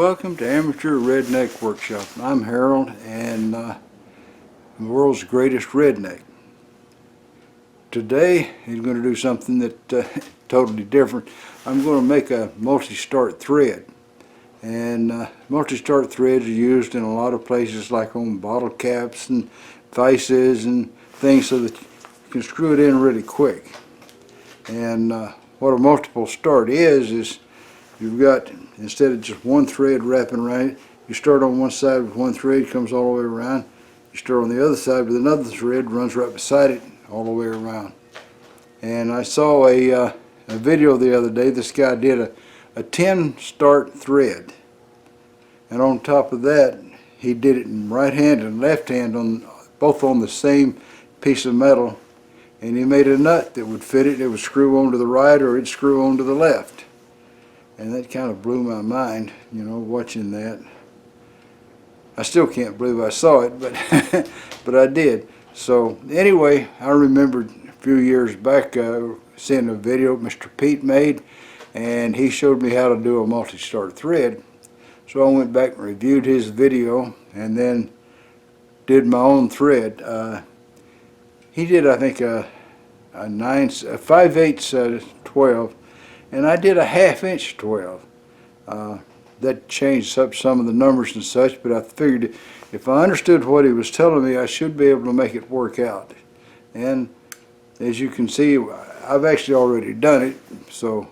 Welcome to Amateur Redneck Workshop. I'm Harold, and I'm the world's greatest redneck. Today he's going to do something that totally different. I'm going to make a multi-start thread, and multi-start threads are used in a lot of places, like on bottle caps and vices and things, so that you can screw it in really quick. And what a multiple start is you've got, instead of just one thread wrapping around it, you start on one side with one thread, comes all the way around. You start on the other side with another thread, runs right beside it, all the way around. And I saw a video the other day. This guy did a 10 start thread. And on top of that, he did it in right hand and left hand, both on the same piece of metal. And he made a nut that would fit it. It would screw onto the right, or it'd screw onto the left. And that kind of blew my mind, watching that. I still can't believe I saw it, but but I did. So anyway, I remembered a few years back seeing a video Mr. Pete made, and he showed me how to do a multi-start thread. So I went back and reviewed his video, and then did my own thread. He did, I think, a 5/8 12. And I did a 1/2 inch 12. That changed up some of the numbers and such, but I figured if I understood what he was telling me, I should be able to make it work out. And as you can see, I've actually already done it, so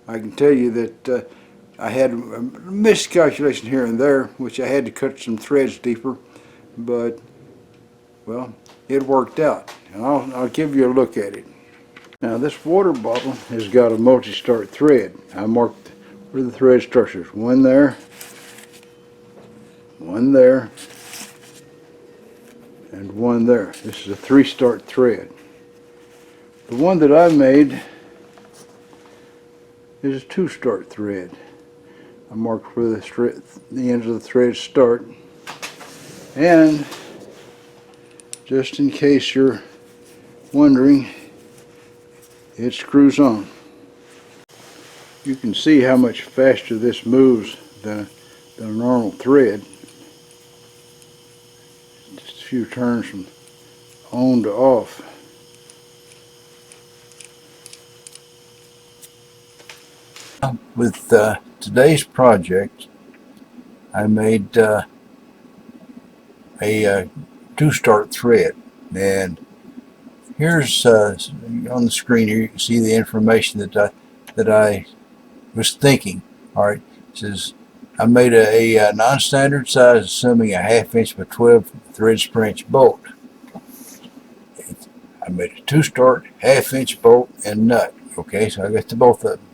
I can tell you that I had a miscalculation here and there, which I had to cut some threads deeper, but, well, it worked out. And I'll give you a look at it. Now, this water bottle has got a multi-start thread. I marked where the thread structures. One there, and one there. This is a 3-start thread. The one that I made is a 2-start thread. I marked where the ends of the threads start. And just in case you're wondering, it screws on. You can see how much faster this moves than a normal thread. Just a few turns from on to off. With today's project, I made a 2-start thread, and here's on the screen here. You can see the information that I was thinking. All right, it says I made a non-standard size, assuming a 1/2 inch by 12 threads per inch bolt. I made a 2-start 1/2 inch bolt and nut. Okay, so I got to both of them.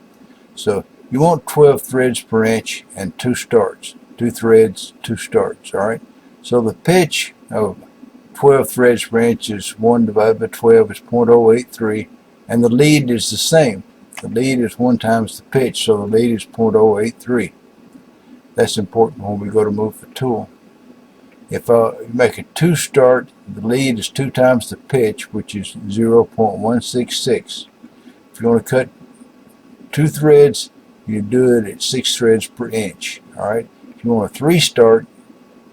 So you want 12 threads per inch and 2 starts, 2 threads, 2 starts. All right. So the pitch of 12 threads per inch is 1 divided by 12 is 0.083, and the lead is the same. The lead is 1 times the pitch, so the lead is 0.083. That's important when we go to move the tool. If I make a 2-start, the lead is 2 times the pitch, which is 0.166. If you want to cut 2 threads, you do it at 6 threads per inch. All right. If you want a 3-start,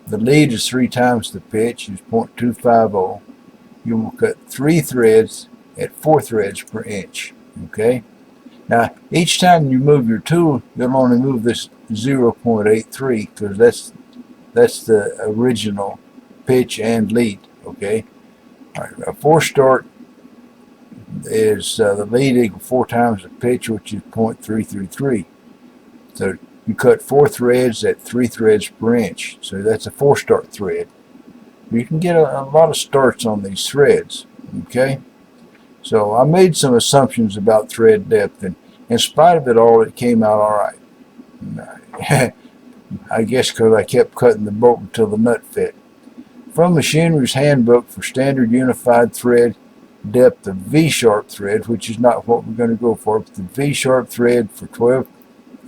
the lead is 3 times the pitch, is 0.250. You will cut 3 threads at 4 threads per inch. Okay. Now, each time you move your tool, you'll only move this 0.83, because that's the original pitch and lead. Okay. All right. A 4-start is the lead equal 4 times the pitch, which is 0.333. So you cut 4 threads at 3 threads per inch. So that's a 4-start thread. You can get a lot of starts on these threads. Okay. So I made some assumptions about thread depth, and in spite of it all, it came out all right. I guess because I kept cutting the bolt until the nut fit. From Machinery's Handbook for Standard Unified Thread Depth of V-sharp thread, which is not what we're going to go for, but the V-sharp thread for 12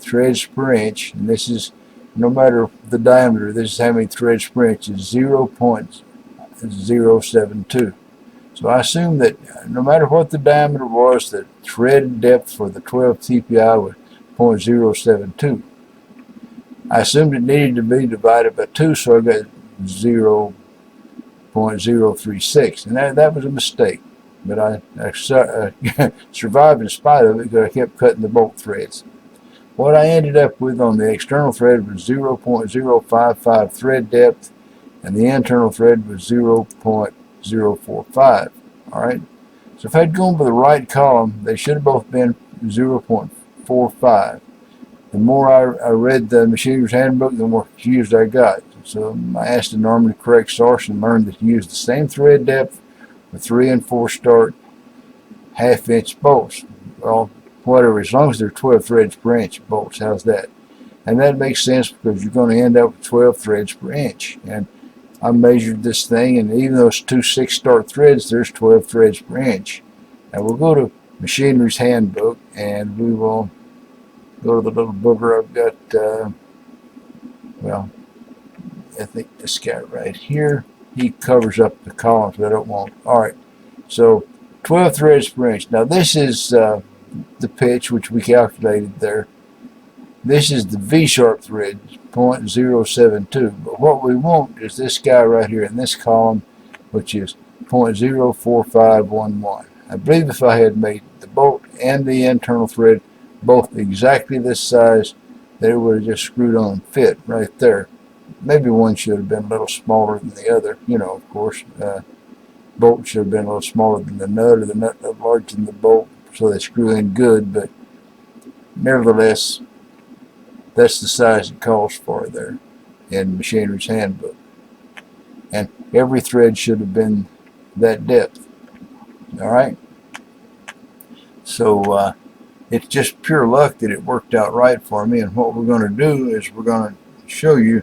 threads per inch, and this is no matter the diameter, this is how many threads per inch, is 0.072. So I assume that no matter what the diameter was, the thread depth for the 12 TPI was 0.072. I assumed it needed to be divided by 2, so I got 0.036, and that was a mistake. But I survived in spite of it because I kept cutting the bolt threads. What I ended up with on the external thread was 0.055 thread depth, and the internal thread was 0.045. All right. So if I'd gone for the right column, they should have both been 0.45. The more I read the Machiner's Handbook, the more confused I got. So I asked the normally correct source and learned that you use the same thread depth with 3 and 4 start half-inch bolts. Well, whatever, as long as they're 12 threads per inch bolts, how's that? And that makes sense because you're going to end up with 12 threads per inch. And I measured this thing, and even though it's 2 6-start threads, there's 12 threads per inch. Now we'll go to Machinery's Handbook, and we will go to the little booger I've got. Well, I think this guy right here, he covers up the columns that I don't want. All right, so 12 threads per inch. Now this is the pitch, which we calculated there. This is the V-sharp thread, 0.072. But what we want is this guy right here in this column, which is 0.04511. I believe if I had made the bolt and the internal thread both exactly this size, that it would have just screwed on fit right there. Maybe one should have been a little smaller than the other. You know, of course, bolt should have been a little smaller than the nut, or the nut a little larger than the bolt, so they screw in good. But nevertheless, that's the size it calls for there in Machinery's Handbook. And every thread should have been that depth. All right. So it's just pure luck that it worked out right for me. And what we're going to do is we're going to show you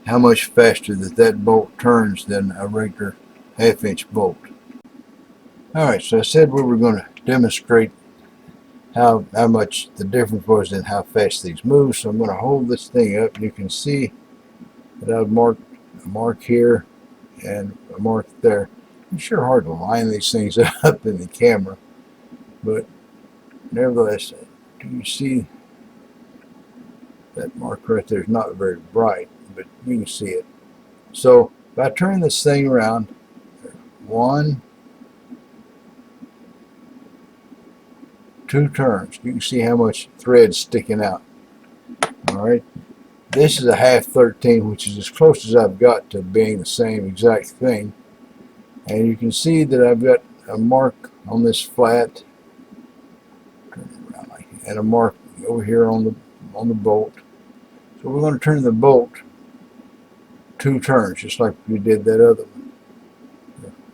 how much faster that bolt turns than a regular half-inch bolt. All right. So I said we were going to demonstrate how much the difference was in how fast these move. So I'm going to hold this thing up. You can see that I've marked a mark here and a mark there. It's sure hard to line these things up in the camera, but nevertheless, do you see that mark right there? Is not very bright, but you can see it. So if I turn this thing around, 1, 2 turns, you can see how much thread's sticking out. All right, this is a half 13, which is as close as I've got to being the same exact thing. And you can see that I've got a mark on this flat, and a mark over here on the bolt. So we're going to turn the bolt 2 turns, just like we did that other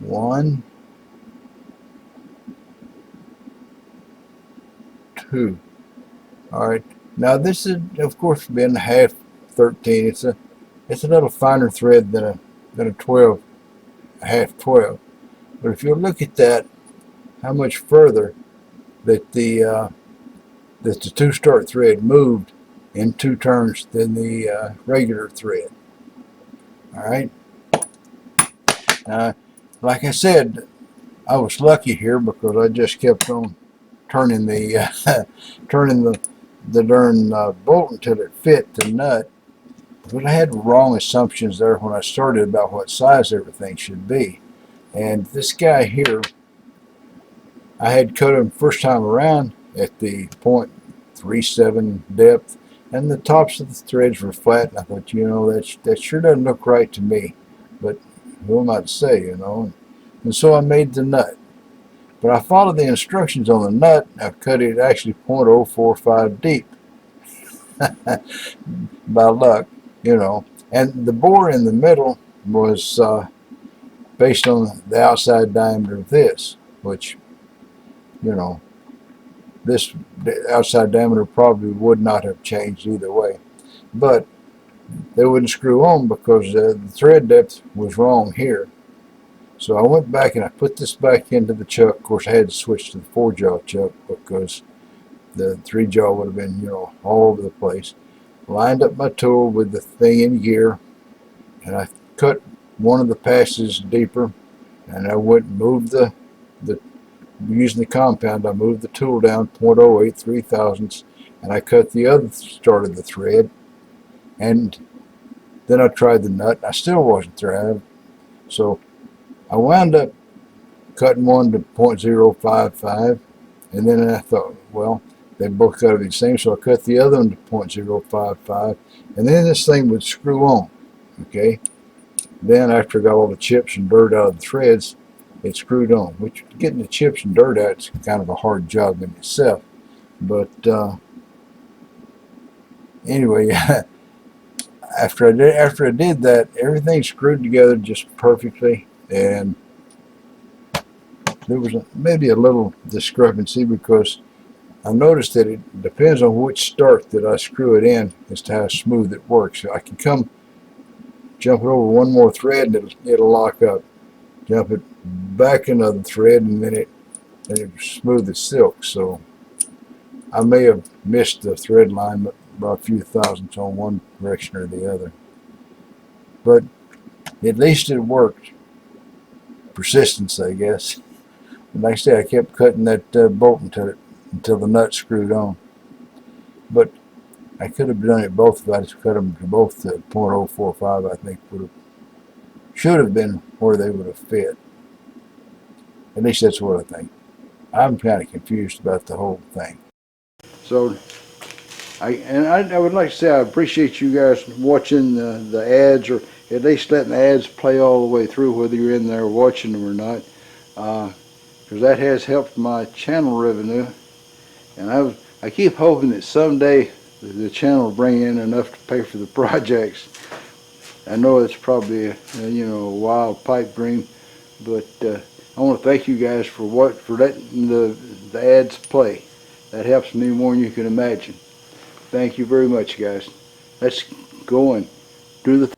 one. 1, 2. All right. Now this is, of course, been a half 13. It's a little finer thread than a 12, a half 12. But if you look at that, how much further that the 2-start thread moved in 2 turns than the regular thread. All right. Like I said, I was lucky here because I just kept on turning the turning the darn bolt until it fit the nut. But I had wrong assumptions there when I started about what size everything should be. And this guy here, I had cut him first time around at the 0.37 depth, and the tops of the threads were flat, and I thought, you know, that sure doesn't look right to me, but who am I to say, you know? And so I made the nut. But I followed the instructions on the nut. I cut it actually 0.045 deep by luck, you know. And the bore in the middle was based on the outside diameter of this, which, you know, this outside diameter probably would not have changed either way. But they wouldn't screw on because the thread depth was wrong here. So I went back and I put this back into the chuck. Of course, I had to switch to the 4-jaw chuck because the 3-jaw would have been, you know, all over the place. Lined up my tool with the thing in gear, and I cut one of the passes deeper, and I went and moved the using the compound, I moved the tool down 0.08 3/1000, and I cut the other start of the thread, And then I tried the nut, and I still wasn't thriving. So I wound up cutting one to 0.055, and then I thought, well, they both got to be the same, so I cut the other one to 0.055, and then this thing would screw on, okay? Then after I got all the chips and dirt out of the threads, it screwed on, which getting the chips and dirt out is kind of a hard job in itself. But anyway, after I did that, everything screwed together just perfectly, and there was maybe a little discrepancy because I noticed that it depends on which start that I screw it in as to how smooth it works. So I can come jump it over one more thread and it'll lock up. Jump it back another thread and then it's smooth as silk. So I may have missed the thread line by a few thousandths on one direction or the other. But at least it worked. Persistence, I guess. And like I said, I kept cutting that bolt until the nut screwed on. But I could have done it both if I just cut them to both to 0.045. I think should have been where they would have fit. At least that's what I think. I'm kind of confused about the whole thing. So, I would like to say I appreciate you guys watching the ads, or at least letting the ads play all the way through, whether you're in there watching them or not, because that has helped my channel revenue. And I keep hoping that someday the channel will bring in enough to pay for the projects. I know it's probably a wild pipe dream, but I want to thank you guys for letting the ads play. That helps me more than you can imagine. Thank you very much, guys. Let's go and do the thing.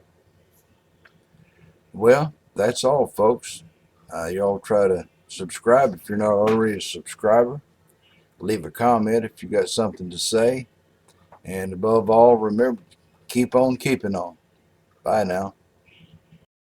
Well, that's all, folks. Y'all try to subscribe if you're not already a subscriber. Leave a comment if you got something to say. And above all, remember, keep on keeping on. Bye now.